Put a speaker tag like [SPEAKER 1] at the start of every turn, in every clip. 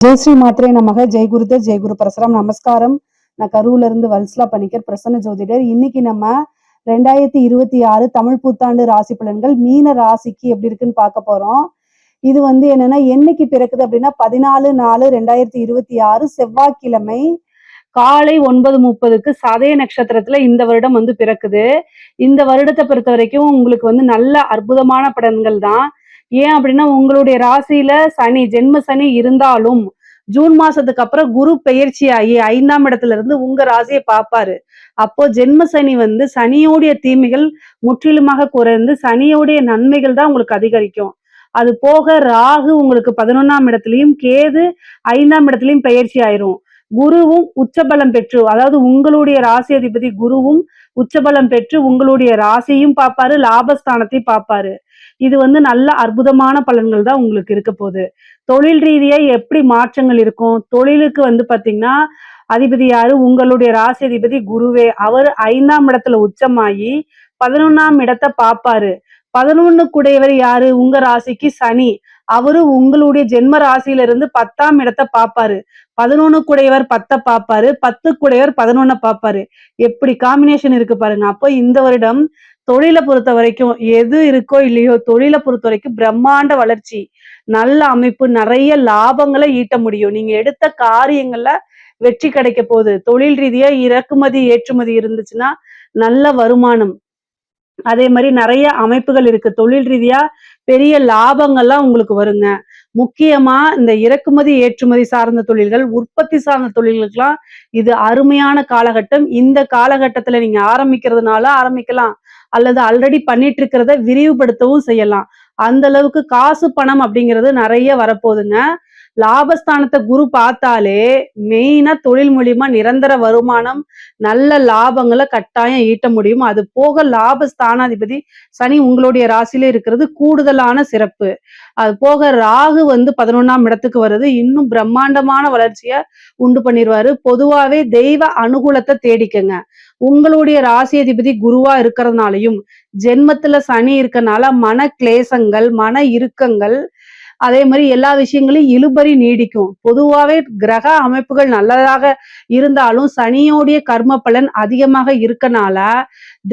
[SPEAKER 1] ஜெய் ஸ்ரீ மாத்திரை நமக. ஜெய் குருதர், ஜெய் குரு பரசுராம். நமஸ்காரம். நான் கரூர்ல இருந்து வல்சலா பணிக்கர், பிரசன்ன ஜோதிடர். இன்னைக்கு நம்ம 2026 தமிழ் புத்தாண்டு ராசி பலன்கள் மீன ராசிக்கு எப்படி இருக்குன்னு பார்க்க போறோம். இது என்னன்னா என்னைக்கு பிறக்குது அப்படின்னா 14/4/2026 செவ்வாய்க்கிழமை காலை 9:30க்கு சதய நட்சத்திரத்துல இந்த வருடம் பிறக்குது. இந்த வருடத்தை பொறுத்த வரைக்கும் உங்களுக்கு நல்ல அற்புதமான பலன்கள் தான். ஏன் அப்படின்னா உங்களுடைய ராசியில சனி, ஜென்ம சனி இருந்தாலும் ஜூன் மாசத்துக்கு அப்புறம் குரு பெயர்ச்சி ஆகி 5ஆம் இடத்துல இருந்து உங்க ராசியை பார்ப்பாரு. அப்போ ஜென்ம சனி சனியோடைய தீமைகள் முற்றிலுமாக குறைந்து சனியோடைய நன்மைகள் தான் உங்களுக்கு அதிகரிக்கும். அது போக ராகு உங்களுக்கு 11ஆம் இடத்துலயும், கேது 5ஆம் இடத்துலயும் பெயர்ச்சி ஆயிரும். குருவும் உச்சபலம் பெற்று, அதாவது உங்களுடைய ராசி அதிபதி குருவும் உச்சபலம் பெற்று உங்களுடைய ராசியும் பார்ப்பாரு, லாபஸ்தானத்தையும் பார்ப்பாரு. இது நல்ல அற்புதமான பலன்கள் தான் உங்களுக்கு இருக்க போகுது. தொழில் ரீதியா எப்படி மாற்றங்கள் இருக்கும்? தொழிலுக்கு பாத்தீங்கன்னா அதிபதி யாரு? உங்களுடைய ராசி அதிபதி குருவே. அவர் 5ஆம் இடத்துல உச்சமாகி 11ஆம் இடத்தை பார்ப்பாரு. 11 கூடையவர் யாரு? உங்க ராசிக்கு சனி. அவரு உங்களுடைய ஜென்ம ராசியில இருந்து 10ஆம் இடத்தை பார்ப்பாரு. 11 கூடையவர் 10 பார்ப்பாரு, 10 கூடையவர் 11 பார்ப்பாரு. எப்படி காம்பினேஷன் இருக்கு பாருங்க. அப்போ இந்த வருடம் தொழிலை பொறுத்த வரைக்கும் எது இருக்கோ இல்லையோ, தொழிலை பொறுத்த வரைக்கும் பிரம்மாண்ட வளர்ச்சி, நல்ல அமைப்பு, நிறைய லாபங்களை ஈட்ட முடியும். நீங்க எடுத்த காரியங்கள்ல வெற்றி கிடைக்க போகுது. தொழில் ரீதியா இறக்குமதி ஏற்றுமதி இருந்துச்சுன்னா நல்ல வருமானம். அதே மாதிரி நிறைய அமைப்புகள் இருக்கு. தொழில் ரீதியா பெரிய லாபங்கள்லாம் உங்களுக்கு வருங்க. முக்கியமா இந்த இறக்குமதி ஏற்றுமதி சார்ந்த தொழில்கள், உற்பத்தி சார்ந்த தொழில்களுக்கெல்லாம் இது அருமையான காலகட்டம். இந்த காலகட்டத்துல நீங்க ஆரம்பிக்கிறதுனால ஆரம்பிக்கலாம், அல்லது ஆல்ரெடி பண்ணிட்டு இருக்கிறத விரிவுபடுத்தவும் செய்யலாம். அந்த அளவுக்கு காசு பணம் அப்படிங்கிறது நிறைய வரப்போகுதுங்க. லாபஸ்தானத்தை குரு பார்த்தாலே மெயினா தொழில் மூலியமா நிரந்தர வருமானம், நல்ல லாபங்களை கட்டாயம் ஈட்ட முடியும். அது போக லாபஸ்தானாதிபதி சனி உங்களுடைய ராசியில இருக்கிறது கூடுதலான சிறப்பு. அது போக ராகு 11ஆம் இடத்துக்கு வருது, இன்னும் பிரம்மாண்டமான வளர்ச்சிய உண்டு பண்ணிடுவாரு. பொதுவாவே தெய்வ அனுகூலத்தை தேடிக்கங்க. உங்களுடைய ராசி அதிபதி குருவா இருக்கிறதுனாலையும் ஜென்மத்துல சனி இருக்கனால மன கிளேசங்கள், மன இறுக்கங்கள், அதே மாதிரி எல்லா விஷயங்களையும் இழுபறி நீடிக்கும். பொதுவாவே கிரக அமைப்புகள் நல்லதாக இருந்தாலும் சனியோடைய கர்ம பலன் அதிகமாக இருக்கனால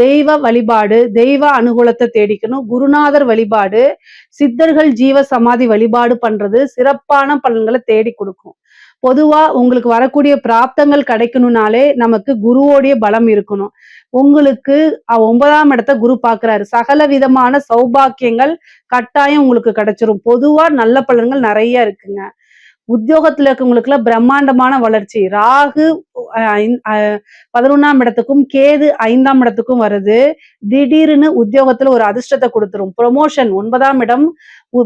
[SPEAKER 1] தெய்வ வழிபாடு, தெய்வ அனுகூலத்தை தேடிக்கணும். குருநாதர் வழிபாடு, சித்தர்கள் ஜீவ சமாதி வழிபாடு பண்றது சிறப்பான பலன்களை தேடி கொடுக்கும். பொதுவா உங்களுக்கு வரக்கூடிய பிராப்தங்கள் கிடைக்கணும்னாலே நமக்கு குருவோடைய பலம் இருக்கணும். உங்களுக்கு 9ஆம் இடத்தை குரு பாக்குறாரு. சகல விதமான சௌபாக்கியங்கள் கட்டாயம் உங்களுக்கு கிடைச்சிரும். பொதுவா நல்ல பலன்கள் நிறைய இருக்குங்க. உத்தியோகத்துல இருக்கவங்களுக்கு எல்லாம் பிரம்மாண்டமான வளர்ச்சி. ராகு 11ஆம் இடத்துக்கும், கேது 5ஆம் இடத்துக்கும் வருது. திடீர்னு உத்தியோகத்துல ஒரு அதிர்ஷ்டத்தை கொடுத்துரும். ப்ரொமோஷன், 9ஆம் இடம்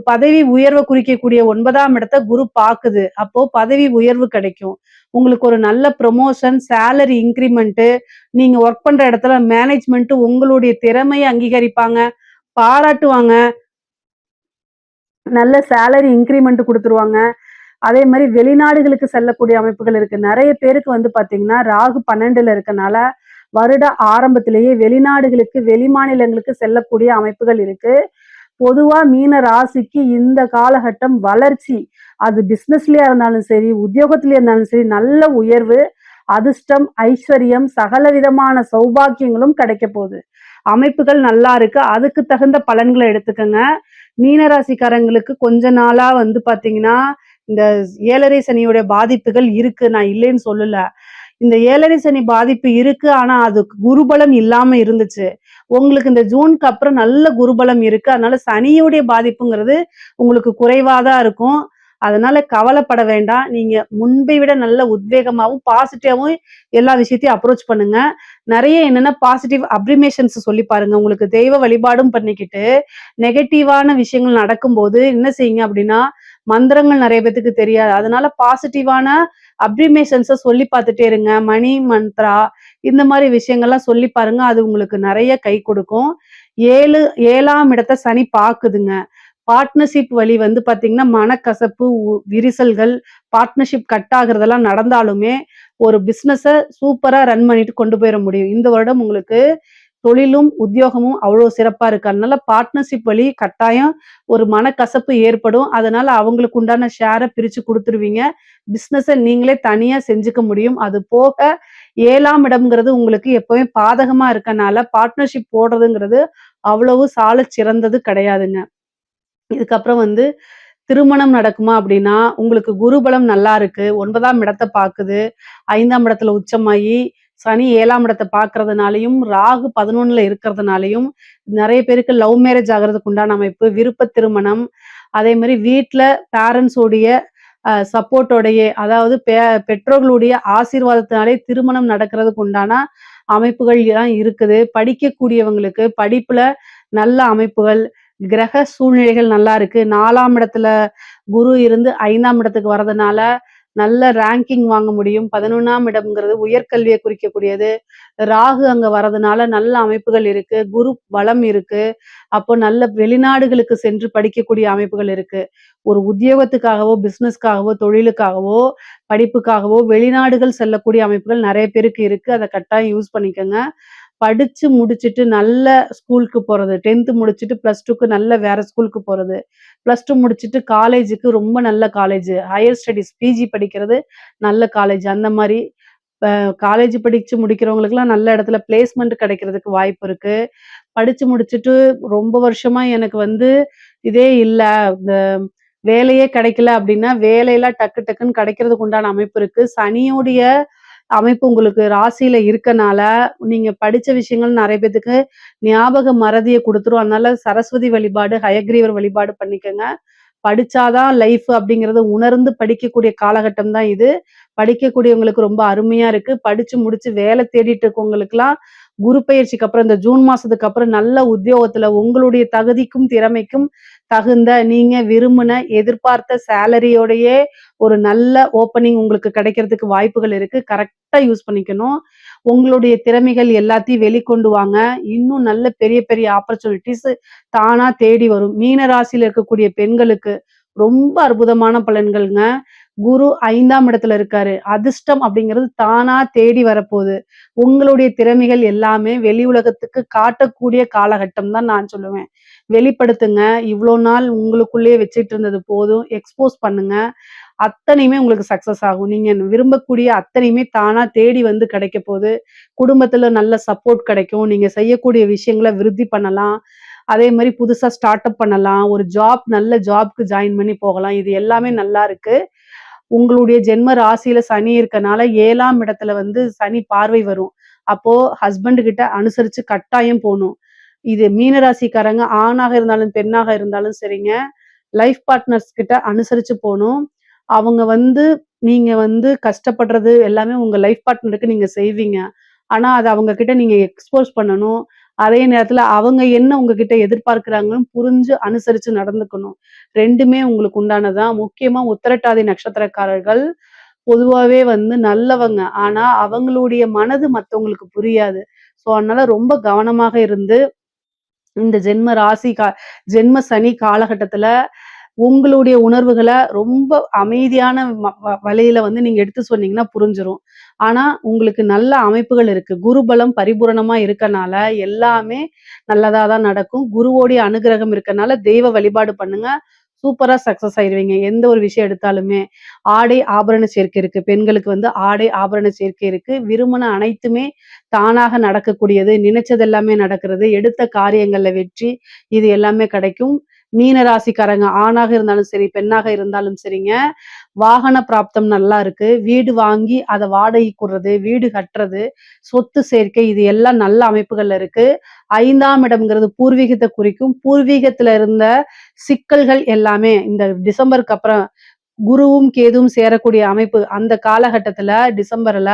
[SPEAKER 1] பதவி உயர்வை குறிக்கக்கூடிய 9ஆம் இடத்தை குரு பாக்குது. அப்போ பதவி உயர்வு கிடைக்கும். உங்களுக்கு ஒரு நல்ல ப்ரொமோஷன், சேலரி இன்கிரிமெண்ட், நீங்க ஒர்க் பண்ற இடத்துல மேனேஜ்மெண்ட் உங்களுடைய திறமையை அங்கீகரிப்பாங்க, பாராட்டுவாங்க, நல்ல சேலரி இன்கிரிமெண்ட் கொடுத்துருவாங்க. அதே மாதிரி வெளிநாடுகளுக்கு செல்லக்கூடிய அமைப்புகள் இருக்கு. நிறைய பேருக்கு பாத்தீங்கன்னா ராகு 12ல இருக்கனால வருட ஆரம்பத்திலேயே வெளிநாடுகளுக்கு, வெளிமாநிலங்களுக்கு செல்லக்கூடிய அமைப்புகள் இருக்கு. பொதுவா மீன ராசிக்கு இந்த காலகட்டம் வளர்ச்சி, அது பிசினஸ்லயா இருந்தாலும் சரி, உத்தியோகத்திலயா இருந்தாலும் சரி, நல்ல உயர்வு, அதிர்ஷ்டம், ஐஸ்வர்யம், சகல விதமான சௌபாக்கியங்களும் கிடைக்க போகுது. அமைப்புகள் நல்லா இருக்கு. அதுக்கு தகுந்த பலன்களை எடுத்துக்கங்க. மீனராசிக்காரங்களுக்கு கொஞ்ச நாளா பாத்தீங்கன்னா இந்த 7.5 சனியோட பாதிப்புகள் இருக்கு, நான் இல்லைன்னு சொல்லல. இந்த 7.5 சனி பாதிப்பு இருக்கு, ஆனா அது குருபலம் இல்லாம இருந்துச்சு. உங்களுக்கு இந்த ஜூனுக்கு அப்புறம் நல்ல குருபலம் இருக்கு. அதனால சனியுடைய பாதிப்புங்கிறது உங்களுக்கு குறைவாதான் இருக்கும். அதனால கவலைப்பட வேண்டாம். நீங்க முன்பை விட நல்ல உத்வேகமாவும் பாசிட்டிவாவும் எல்லா விஷயத்தையும் அப்ரோச் பண்ணுங்க. நிறைய என்னன்னா பாசிட்டிவ் அப்ரிமேஷன்ஸ் சொல்லி பாருங்க. உங்களுக்கு தெய்வ வழிபாடும் பண்ணிக்கிட்டு நெகட்டிவான விஷயங்கள் நடக்கும்போது என்ன செய்யுங்க அப்படின்னா, மந்திரங்கள் நிறைய பேத்துக்கு தெரியாது. அதனால பாசிட்டிவான அப்ரிமேஷன்ஸை சொல்லி பார்த்துட்டே இருங்க. மணி மந்த்ரா இந்த மாதிரி விஷயங்கள்லாம் சொல்லி பாருங்க. அது உங்களுக்கு நிறைய கை கொடுக்கும். 7ஆம் இடத்தை சனி பாக்குதுங்க. பார்ட்னர்ஷிப் வழி பாத்தீங்கன்னா மனக்கசப்பு, விரிசல்கள், பார்ட்னர்ஷிப் கட் ஆகுறதெல்லாம் நடந்தாலுமே ஒரு பிசினஸ சூப்பரா ரன் பண்ணிட்டு கொண்டு போயிட முடியும். இந்த வருடம் உங்களுக்கு தொழிலும் உத்தியோகமும் அவ்வளோ சிறப்பா இருக்கு. அதனால பார்ட்னர்ஷிப் வழி கட்டாயம் ஒரு மனக்கசப்பு ஏற்படும். அதனால அவங்களுக்கு உண்டான ஷேர பிரிச்சு குடுத்துருவீங்க. பிசினஸ நீங்களே தனியா செஞ்சுக்க முடியும். அது போக 7ஆம் இடம்ங்கிறது உங்களுக்கு எப்பவுமே பாதகமா இருக்கனால பார்ட்னர்ஷிப் போடுறதுங்கிறது அவ்வளவு சாலச் சிறந்தது கிடையாதுங்க. இதுக்கப்புறம் வந்து திருமணம் நடக்குமா அப்படின்னா, உங்களுக்கு குருபலம் நல்லா இருக்கு. 9ஆம் இடத்த பாக்குது. 5ஆம் இடத்துல உச்சமாயி, சனி 7ஆம் இடத்த பாக்குறதுனாலயும், ராகு 11ல இருக்கிறதுனாலயும், நெறைய பேருக்கு லவ் மேரேஜ் ஆகுறதுக்கு உண்டான அமைப்பு, விருப்ப திருமணம், அதே மாரி வீட்ல பேரண்ட்ஸ் உடைய சப்போர்ட்டோடையே, அதாவது பெற்றோர்களுடைய ஆசீர்வாதத்தினாலே திருமணம் நடக்கிறதுக்கு உண்டான அமைப்புகள் தான் இருக்குது. படிக்கக்கூடியவங்களுக்கு படிப்புல நல்ல அமைப்புகள், கிரக சூழ்நிலைகள் நல்லா இருக்கு. 4ஆம் இடத்துல குரு இருந்து 5ஆம் இடத்துக்கு வர்றதுனால, நல்ல ரேங்கிங் வாங்க முடியும். 11ஆம் இடம்ங்கிறது உயர்கல்விய குறிக்கக்கூடியது. ராகு அங்க வர்றதுனால நல்ல அமைப்புகள் இருக்கு. குரு பலம் இருக்கு. அப்போ நல்ல வெளிநாடுகளுக்கு சென்று படிக்கக்கூடிய அமைப்புகள் இருக்கு. ஒரு உத்தியோகத்துக்காகவோ, பிசினஸ்க்காகவோ, தொழிலுக்காகவோ, படிப்புக்காகவோ வெளிநாடுகள் செல்லக்கூடிய அமைப்புகள் நெறைய பேருக்கு இருக்கு. அத கட்டாயம் யூஸ் பண்ணிக்கங்க. படிச்சு முடிச்சுட்டு நல்ல ஸ்கூலுக்கு போறது. 10த் முடிச்சுட்டு +2க்கு நல்ல வேற ஸ்கூலுக்கு போறது. +2 முடிச்சுட்டு காலேஜுக்கு ரொம்ப நல்ல காலேஜ். ஹையர் ஸ்டடீஸ் பிஜி படிக்கிறது நல்ல காலேஜ். அந்த மாரி காலேஜ் படிச்சு முடிக்கிறவங்களுக்கெல்லாம் நல்ல இடத்துல பிளேஸ்மெண்ட் கிடைக்கிறதுக்கு வாய்ப்பு இருக்கு. படிச்சு முடிச்சுட்டு ரொம்ப வருஷமா எனக்கு வந்து இதே இல்ல, இந்த வேலையே கிடைக்கல அப்படின்னா, வேலையெல்லாம் டக்கு டக்குன்னு கிடைக்கிறதுக்கு உண்டான அமைப்பு இருக்கு. சனியுடைய அமைப்பு உங்களுக்கு ராசியில இருக்கனால, நீங்க படிச்ச விஷயங்கள் நெறைய பேத்துக்கு ஞாபக மறதிய குடுத்துரும். அதனால சரஸ்வதி வழிபாடு, ஹயக்கிரீவர் வழிபாடு பண்ணிக்கங்க. படிச்சா தான் லைஃப் அப்படிங்கிறத உணர்ந்து படிக்கக்கூடிய காலகட்டம் தான் இது. படிக்கக்கூடியவங்களுக்கு ரொம்ப அருமையா இருக்கு. படிச்சு முடிச்சு வேலை தேடிட்டு இருக்கவங்களுக்கெல்லாம் குரு பெயர்ச்சிக்கு அப்புறம் இந்த ஜூன் மாசத்துக்கு அப்புறம் நல்ல உத்தியோகத்துல உங்களுடைய தகுதிக்கும், திறமைக்கும் தகுந்த நீங்க விரும்பின எதிர்பார்த்த சேலரியோடையே ஒரு நல்ல ஓப்பனிங் உங்களுக்கு கிடைக்கிறதுக்கு வாய்ப்புகள் இருக்கு. கரெக்ட்டா யூஸ் பண்ணிக்கணும். உங்களுடைய திறமைகள் எல்லாத்தையும் வெளிக்கொண்டு வாங்க. இன்னும் நல்ல பெரிய பெரிய ஆப்பர்ச்சுனிட்டீஸ் தானா தேடி வரும். மீன ராசியில இருக்கக்கூடிய பெண்களுக்கு ரொம்ப அற்புதமான பலன்கள்ங்க. குரு 5ஆம் இடத்துல இருக்காரு. அதிர்ஷ்டம் அப்படிங்கிறது தானா தேடி வரப்போகுது. உங்களுடைய திறமைகள் எல்லாமே வெளி உலகத்துக்கு காட்டக்கூடிய காலகட்டம் தான் நான் சொல்லுவேன். வெளிப்படுத்துங்க. இவ்ளோ நாள் உங்களுக்குள்ளேயே வச்சுட்டு இருந்தது போதும். எக்ஸ்போஸ் பண்ணுங்க. அத்தனையுமே உங்களுக்கு சக்சஸ் ஆகும். நீங்க விரும்பக்கூடிய அத்தனையுமே தானா தேடி வந்து கிடைக்க போது. குடும்பத்துல நல்ல சப்போர்ட் கிடைக்கும். நீங்க செய்யக்கூடிய விஷயங்கள விருத்தி பண்ணலாம். அதே மாரி புதுசா ஸ்டார்ட் அப் பண்ணலாம். ஒரு நல்ல ஜாப்க்கு ஜாயின் பண்ணி போகலாம். இது எல்லாமே நல்லா இருக்கு. உங்களுடைய ஜென்ம ராசியில சனி இருக்கனால 7ஆம் இடத்துல வந்து சனி பார்வை வரும். அப்போ ஹஸ்பண்ட் கிட்ட அனுசரிச்சு கட்டாயம் போணும். இது மீன ராசிக்காரங்க ஆணாக இருந்தாலும், பெண்ணாக இருந்தாலும் சரிங்க. லைஃப் பார்ட்னர்ஸ் கிட்ட அனுசரிச்சு போணும். அவங்க வந்து நீங்க வந்து கஷ்டப்படுறது எல்லாமே உங்க லைஃப் பார்ட்னருக்கு நீங்க செய்வீங்க. ஆனா, அத அவங்க கிட்ட நீங்க எக்ஸ்போஸ் பண்ணணும். அதே நேரத்துல அவங்க என்ன உங்ககிட்ட எதிர்பார்க்கிறாங்கன்னு புரிஞ்சு அனுசரிச்சு நடந்துக்கணும். 2மே உங்களுக்கு உண்டானது தான். முக்கியமா உத்திரட்டாதி நட்சத்திரக்காரர்கள் பொதுவாவே வந்து நல்லவங்க. ஆனா, அவங்களுடைய மனது மத்தவங்களுக்கு புரியாது. அதனால ரொம்ப கவனமாக இருந்து இந்த ஜென்ம சனி காலகட்டத்துல உங்களுடைய உணர்வுகள ரொம்ப அமைதியான வழியில வந்து நீங்க எடுத்து சொன்னீங்கன்னா புரிஞ்சிரும். ஆனா, உங்களுக்கு நல்ல அமைப்புகள் இருக்கு. குருபலம் பரிபூரணமா இருக்கனால எல்லாமே நல்லதா தான் நடக்கும். குருவோடைய அனுகிரகம் இருக்கனால தெய்வ வழிபாடு பண்ணுங்க. சூப்பரா சக்சஸ் ஆயிருவீங்க. எந்த ஒரு விஷயம் எடுத்தாலுமே. ஆடை, ஆபரண சேர்க்கை இருக்கு. பெண்களுக்கு வந்து ஆடை, ஆபரண சேர்க்கை இருக்கு. விரும்பின அனைத்துமே தானாக நடக்கக்கூடியது. நினைச்சது எல்லாமே நடக்கிறது. எடுத்த காரியங்கள்ல வெற்றி. இது எல்லாமே கிடைக்கும். மீன ராசிக்காரங்க ஆணாக இருந்தாலும் சரி, பெண்ணாக இருந்தாலும் சரிங்க. வாகன பிராப்தம் நல்லா இருக்கு. வீடு வாங்கி அத வாடகைக்கு விடுறது, வீடு கட்டுறது, சொத்து சேர்க்கை இது எல்லாம் நல்ல அமைப்புகள்ல இருக்கு. 5ஆம் இடம்ங்கிறது பூர்வீகத்த குறிக்கும். பூர்வீகத்துல இருந்த சிக்கல்கள் எல்லாமே இந்த டிசம்பருக்கு அப்புறம் குருவும், கேதுவும் சேரக்கூடிய அமைப்பு. அந்த காலகட்டத்துல டிசம்பர்ல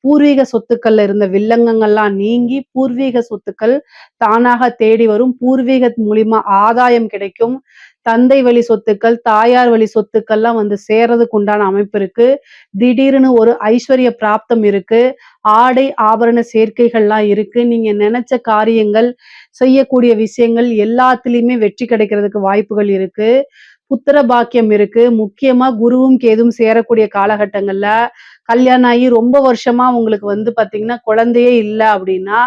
[SPEAKER 1] பூர்வீக சொத்துக்கள்ல இருந்த வில்லங்கங்கள்லாம் நீங்கி, பூர்வீக சொத்துக்கள் தானாக தேடி வரும். பூர்வீக மூலியமா ஆதாயம் கிடைக்கும். தந்தை வழி சொத்துக்கள், தாயார் வழி சொத்துக்கள்லாம் வந்து சேர்றதுக்கு உண்டான அமைப்பு இருக்கு. திடீர்னு ஒரு ஐஸ்வர்ய பிராப்தம் இருக்கு. ஆடை, ஆபரண சேர்க்கைகள்லாம் இருக்கு. நீங்க நெனச்ச காரியங்கள், செய்யக்கூடிய விஷயங்கள் எல்லாத்துலயுமே வெற்றி கிடைக்கிறதுக்கு வாய்ப்புகள் இருக்கு. புத்திர பாக்கியம் இருக்கு. முக்கியமா குருவும், கேதுவும் சேரக்கூடிய காலகட்டங்கள்ல கல்யாணம் ஆகி ரொம்ப வருஷமா உங்களுக்கு வந்து பாத்தீங்கன்னா, குழந்தையே இல்ல அப்படின்னா,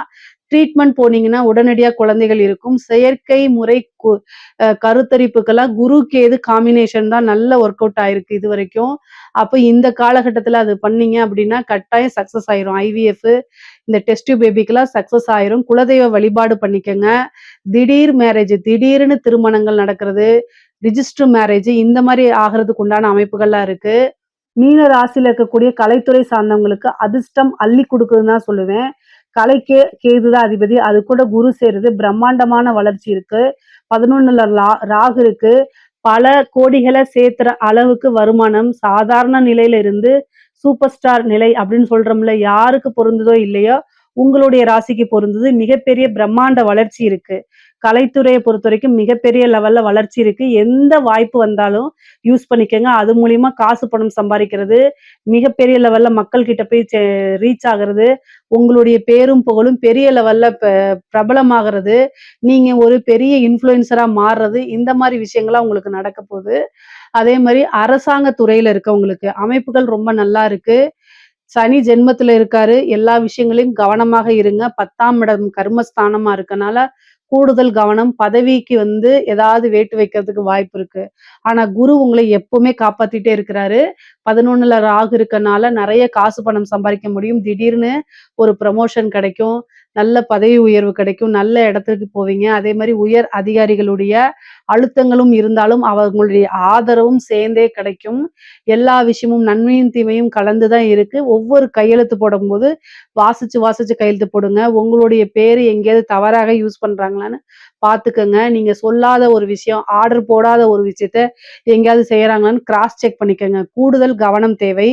[SPEAKER 1] ட்ரீட்மெண்ட் போனீங்கன்னா உடனடியா குழந்தைகள் இருக்கும். செயற்கை முறை கருத்தரிப்புக்கெல்லாம் குரு, கேது காம்பினேஷன் தான் நல்ல ஒர்க் அவுட் ஆயிருக்கு இதுவரைக்கும். அப்ப இந்த காலகட்டத்துல அது பண்ணீங்க அப்படின்னா கட்டாயம் சக்சஸ் ஆயிரும். ஐவிஎஃப் இந்த டெஸ்ட் டியூப் பேபிக்கெல்லாம் சக்சஸ் ஆயிரும். குலதெய்வ வழிபாடு பண்ணிக்கங்க. திடீர் மேரேஜ், திடீர்னு திருமணங்கள் நடக்கிறது, ரிஜிஸ்டர் மேரேஜ் இந்த மாரி ஆகுறதுக்கு உண்டான அமைப்புகள்லாம் இருக்கு. மீன ராசியில இருக்கக்கூடிய கலைத்துறை சார்ந்தவங்களுக்கு அதிர்ஷ்டம் அள்ளி குடுக்குதுன்னு தான் சொல்லுவேன். கலைக்கே கேதுதான் அதிபதி. அது கூட குரு சேருது. பிரம்மாண்டமான வளர்ச்சி இருக்கு. 11ல ராகு இருக்கு. பல கோடிகள சேர்த்துற அளவுக்கு வருமானம் சாதாரண நிலையில இருந்து சூப்பர் ஸ்டார் நிலை அப்படின்னு சொல்றோம்ல, யாருக்கு பொருந்துதோ இல்லையோ, உங்களுடைய ராசிக்கு பொருந்துது. மிகப்பெரிய பிரம்மாண்ட வளர்ச்சி இருக்கு. கலைத்துறைய பொறுத்தவரைக்கும் மிகப்பெரிய லெவல்ல வளர்ச்சி இருக்கு. எந்த வாய்ப்பு வந்தாலும் யூஸ் பண்ணிக்கங்க. அது மூலியமா காசு, பணம் சம்பாரிக்கிறது, மிகப்பெரிய லெவல்ல மக்கள் கிட்ட போய் ரீச் ஆகுறது, உங்களுடைய பேரும் புகழும் பெரிய லெவல்ல பிரபலமாகறது, நீங்க ஒரு பெரிய இன்ஃப்ளூயன்சரா மாறுறது, இந்த மாரி விஷயங்கள்லாம் உங்களுக்கு நடக்க போகுது. அதே மாரி அரசாங்க துறையில இருக்கவங்களுக்கு அமைப்புகள் ரொம்ப நல்லா இருக்கு. சனி ஜென்மத்துல இருக்காரு. எல்லா விஷயங்களையும் கவனமாக இருங்க. 10ஆம் இடம் கர்மஸ்தானமா இருக்கனால கூடுதல் கவனம். பதவிக்கு ஏதாவது வேட்டு வைக்கிறதுக்கு வாய்ப்பு இருக்கு. ஆனா குரு உங்களை எப்பவுமே காப்பாத்திட்டே இருக்கிறாரு. 11ல ராகு இருக்கனால நெறைய காசு பணம் சம்பாதிக்க முடியும். திடீர்னு ஒரு ப்ரமோஷன் கிடைக்கும். நல்ல பதவி உயர்வு கிடைக்கும். நல்ல இடத்துக்கு போவீங்க. அதே மாரி உயர் அதிகாரிகளுடைய அழுத்தங்களும் இருந்தாலும் அவங்களுடைய ஆதரவும் சேர்ந்தே கிடைக்கும். எல்லா விஷயமும் நன்மையும், தீமையும் கலந்து தான் இருக்கு. ஒவ்வொரு கையெழுத்து போடும்போது வாசிச்சு, வாசிச்சு கையெழுத்து போடுங்க. உங்களுடைய பேரு எங்கேயாவது தவறாக யூஸ் பண்றாங்களான்னு பார்த்துக்கங்க. நீங்க சொல்லாத ஒரு விஷயம், ஆர்டர் போடாத ஒரு விஷயத்த எங்கேயாவது செய்யறாங்களான்னு கிராஸ் செக் பண்ணிக்கங்க. கூடுதல் கவனம் தேவை.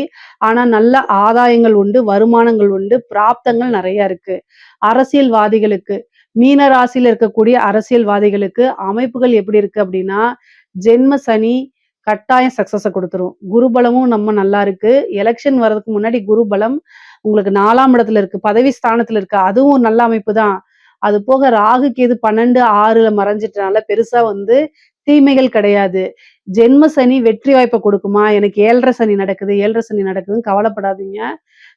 [SPEAKER 1] ஆனா நல்ல ஆதாயங்கள் உண்டு, வருமானங்கள் உண்டு, பிராப்தங்கள் நெறைய இருக்கு. அரசியல்வாதிகளுக்கு மீன ராசியில இருக்கக்கூடிய அரசியல்வாதிகளுக்கு அமைப்புகள் எப்படி இருக்கு அப்படின்னா, ஜென்ம சனி கட்டாயம் சக்சஸ குடுத்துரும். குருபலமும் நம்ம நல்லா இருக்கு. எலக்ஷன் வர்றதுக்கு முன்னாடி குருபலம் உங்களுக்கு 4ஆம் இடத்துல இருக்கு. பதவி ஸ்தானத்துல இருக்கு. அதுவும் ஒரு நல்ல அமைப்பு தான். அது போக ராகு, கேது 12, 6ல மறைஞ்சிட்டனால பெருசா தீமைகள் கிடையாது. ஜென்ம சனி வெற்றி வாய்ப்ப கொடுக்குமா? எனக்கு 7.5 சனி நடக்குது, 7.5 சனி நடக்குதுன்னு கவலைப்படாதீங்க.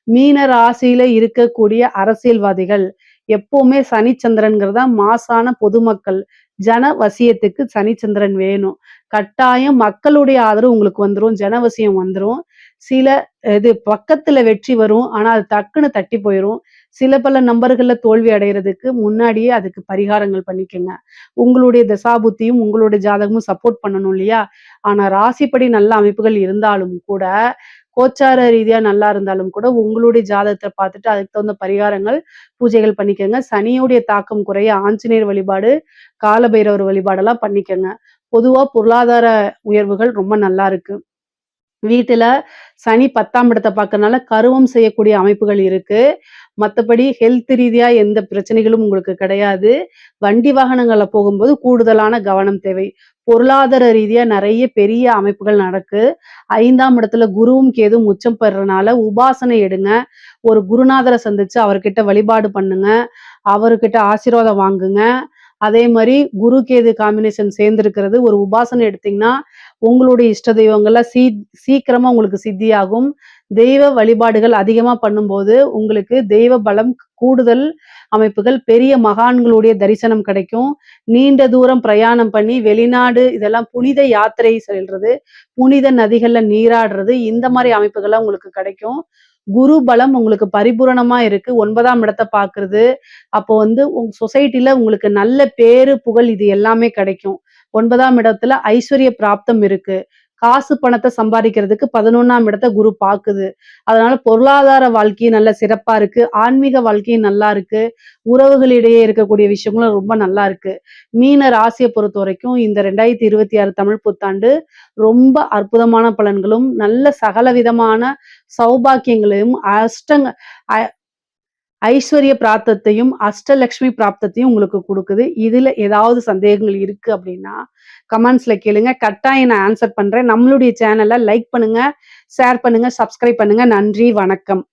[SPEAKER 1] மீன ராசியில இருக்கக்கூடிய அரசியல்வாதிகள் எப்பவுமே சனிச்சந்திரன்கிறது தான் மாசான பொதுமக்கள். ஜன வசியத்துக்கு சனிச்சந்திரன் வேணும். கட்டாயம் மக்களுடைய ஆதரவு உங்களுக்கு வந்துரும். ஜனவசியம் வந்துரும். சில இது பக்கத்துல வெற்றி வரும். ஆனா அது டக்குன்னு தட்டி போயிரும். சில பல நம்பர்கள்ல தோல்வி அடையறதுக்கு முன்னாடியே அதுக்கு பரிகாரங்கள் பண்ணிக்கங்க. உங்களுடைய தசாபுத்தியும், உங்களுடைய ஜாதகமும் சப்போர்ட் பண்ணணும் இல்லையா? ஆனா ராசிப்படி நல்ல அமைப்புகள் இருந்தாலும் கூட, கோச்சார ரீதியா நல்லா இருந்தாலும் கூட, உங்களுடைய ஜாதகத்த பார்த்துட்டு அதுக்கு தகுந்த பரிகாரங்கள், பூஜைகள் பண்ணிக்கங்க. சனியுடைய தாக்கம் குறைய ஆஞ்சநேயர் வழிபாடு, காலபைரவர் வழிபாடெல்லாம் பண்ணிக்கங்க. பொதுவா பொருளாதார உயர்வுகள் ரொம்ப நல்லா இருக்கு. வீட்டுல சனி 10ஆம் இடத்த பார்க்கறனால கருவம் செய்யக்கூடிய அமைப்புகள் இருக்கு. மத்தபடி ஹெல்த் ரீதியா எந்த பிரச்சனைகளும் உங்களுக்கு கிடையாது. வண்டி வாகனங்கள்ல போகும்போது கூடுதலான கவனம் தேவை. பொருளாதார ரீதியா நெறைய பெரிய அமைப்புகள் நடக்கு. 5ஆம் இடத்துல குருவும், கேதுவும் உச்சம் பெறனால உபாசனை எடுங்க. ஒரு குருநாதர சந்திச்சு அவர்கிட்ட வழிபாடு பண்ணுங்க. அவர்கிட்ட ஆசீர்வாதம் வாங்குங்க. அதே மாரி குரு, கேது காம்பினேஷன் சேர்ந்திருக்கிறது. ஒரு உபாசனை எடுத்தீங்கன்னா, உங்களுடைய இஷ்ட தெய்வங்கள்லாம் சீக்கிரமா உங்களுக்கு சித்தியாகும். தெய்வ வழிபாடுகள் அதிகமா பண்ணும்போது, உங்களுக்கு தெய்வ பலம் கூடுதல் அமைப்புகள், பெரிய மகான்களுடைய தரிசனம் கிடைக்கும். நீண்ட தூரம் பிரயாணம் பண்ணி வெளிநாடு இதெல்லாம் புனித யாத்திரை செல்றது, புனித நதிகள்ல நீராடுறது, இந்த மாரி அமைப்புகள்லாம் உங்களுக்கு கிடைக்கும். குரு பலம் உங்களுக்கு பரிபூரணமா இருக்கு. 9ஆம் இடத்த பார்க்கிறது. அப்போ உங்க சொசைட்டில உங்களுக்கு நல்ல பேரு, புகழ் இது எல்லாமே கிடைக்கும். 9ஆம் இடத்துல ஐஸ்வர்ய பிராப்தம் இருக்கு. காசு பணத்த சம்பாதிக்கிறதுக்கு 11ஆம் இடத்த குரு பாக்குது. அதனால பொருளாதார வாழ்க்கையும் நல்ல சிறப்பா இருக்கு. ஆன்மீக வாழ்க்கையும் நல்லா இருக்கு. உறவுகளிடையே இருக்கக்கூடிய விஷயங்களும் ரொம்ப நல்லா இருக்கு. மீன ராசிய பொறுத்தவரைக்கும் இந்த 2026 தமிழ் புத்தாண்டு ரொம்ப அற்புதமான பலன்களும், நல்ல சகலவிதமான சௌபாக்கியங்களையும், அ ஐஸ்வர்ய பிராப்தத்தையும், அஷ்டலக்ஷ்மி பிராப்தத்தையும் உங்களுக்கு குடுக்குது. இதுல ஏதாவது சந்தேகங்கள் இருக்கு அப்படின்னா, கமெண்ட்ஸ்ல கேளுங்க. கட்டாயம் நான் ஆன்சர் பண்றேன். நம்மளுடைய சேனல லைக் பண்ணுங்க, ஷேர் பண்ணுங்க, சப்ஸ்கிரைப் பண்ணுங்க. நன்றி, வணக்கம்.